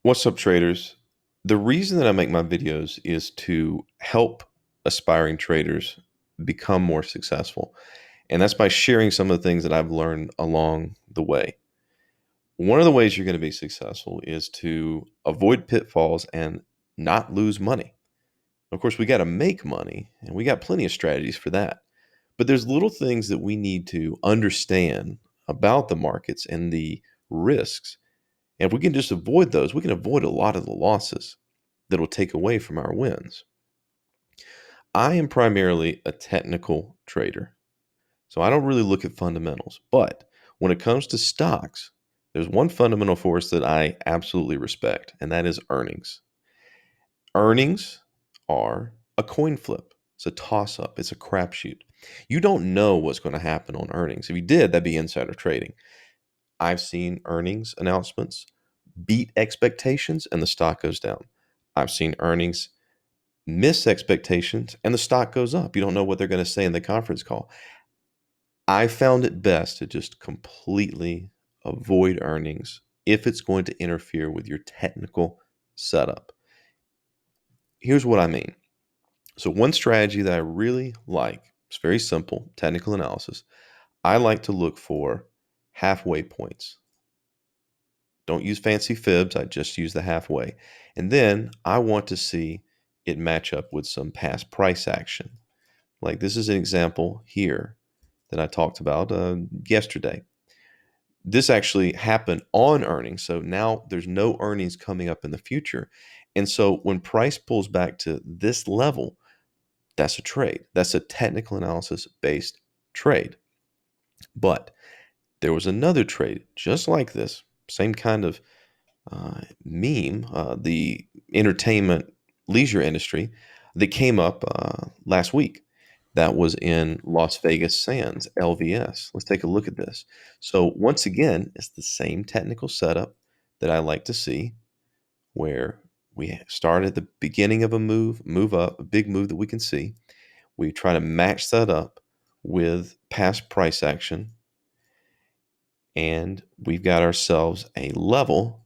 What's up, traders? The reason that I make my videos is to help aspiring traders become more successful. And that's by sharing some of the things that I've learned along the way. One of the ways you're going to be successful is to avoid pitfalls and not lose money. Of course, we got to make money, and we got plenty of strategies for that. But there's little things that we need to understand about the markets and the risks. And if we can just avoid those, we can avoid a lot of the losses that'll take away from our wins. I am primarily a technical trader, so I don't really look at fundamentals. But when it comes to stocks, there's one fundamental force that I absolutely respect, and that is earnings. Earnings are a coin flip. It's a toss up. It's a crapshoot. You don't know what's going to happen on earnings. If you did, that'd be insider trading. I've seen earnings announcements beat expectations and the stock goes down. I've seen earnings miss expectations and the stock goes up. You don't know what they're going to say in the conference call. I found it best to just completely avoid earnings if it's going to interfere with your technical setup. Here's what I mean. So, one strategy that I really like, it's very simple technical analysis. I like to look for halfway points. Don't use fancy fibs. I just use the halfway. And then I want to see it match up with some past price action. Like this is an example here that I talked about yesterday. This actually happened on earnings. So now there's no earnings coming up in the future. And so when price pulls back to this level, that's a trade. That's a technical analysis based trade. But there was another trade just like this, same kind of meme, the entertainment leisure industry that came up last week. That was in Las Vegas Sands, LVS. Let's take a look at this. So, once again, it's the same technical setup that I like to see where we start at the beginning of a move up, a big move that we can see. We try to match that up with past price action, and we've got ourselves a level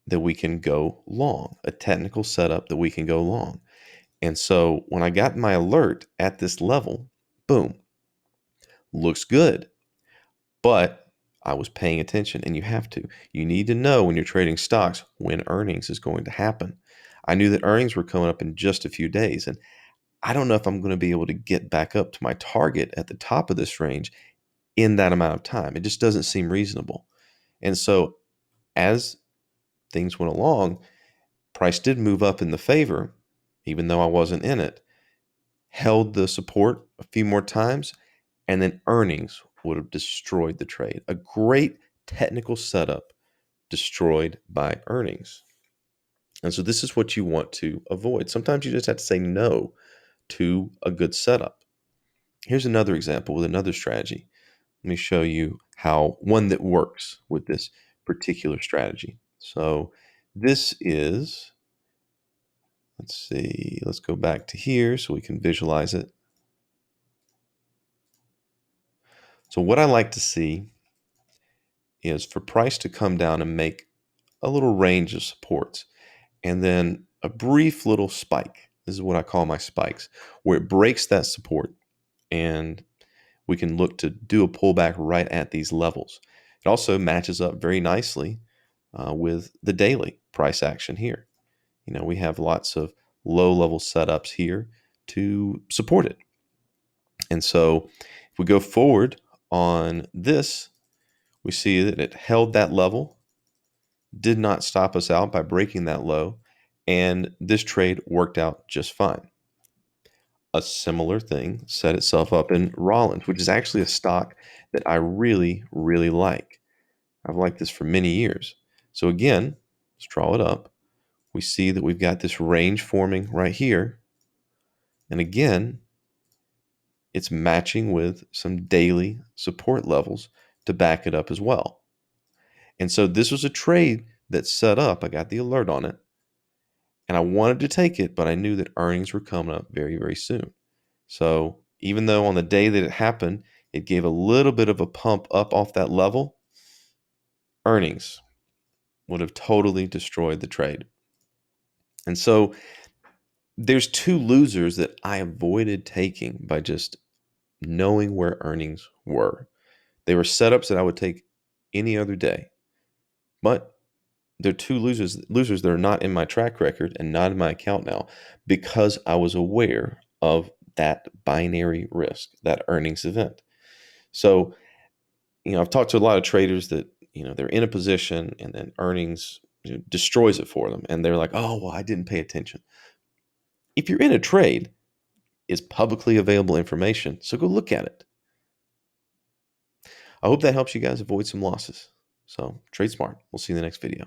that we can go long, a technical setup that we can go long. And so when I got my alert at this level, boom, looks good. But I was paying attention, and you have to. You need to know when you're trading stocks when earnings is going to happen. I knew that earnings were coming up in just a few days, and I don't know if I'm going to be able to get back up to my target at the top of this range in that amount of time. It just doesn't seem reasonable. And so as things went along, price did move up in the favor, even though I wasn't in it, held the support a few more times, and then earnings would have destroyed the trade. A great technical setup destroyed by earnings. And so this is what you want to avoid. Sometimes you just have to say no to a good setup. Here's another example with another strategy. Let me show you how one that works with this particular strategy. So this is, let's see, let's go back to here so we can visualize it. So what I like to see is for price to come down and make a little range of supports and then a brief little spike. This is what I call my spikes, where it breaks that support and we can look to do a pullback right at these levels. It also matches up very nicely with the daily price action here. You know, we have lots of low level setups here to support it. And so if we go forward on this, we see that it held that level, did not stop us out by breaking that low, and this trade worked out just fine. A similar thing set itself up in Rollins, which is actually a stock that I really, really like. I've liked this for many years. So again, let's draw it up. We see that we've got this range forming right here. And again, it's matching with some daily support levels to back it up as well. And so this was a trade that set up. I got the alert on it and I wanted to take it, but I knew that earnings were coming up very, very soon. So even though on the day that it happened, it gave a little bit of a pump up off that level, earnings would have totally destroyed the trade. And so there's two losers that I avoided taking by just knowing where earnings were. They were setups that I would take any other day, but they're two losers that are not in my track record and not in my account now because I was aware of that binary risk, that earnings event. So, I've talked to a lot of traders that, they're in a position and then earnings destroys it for them. And they're like, oh, well, I didn't pay attention. If you're in a trade, it's publicly available information. So go look at it. I hope that helps you guys avoid some losses. So trade smart. We'll see you in the next video.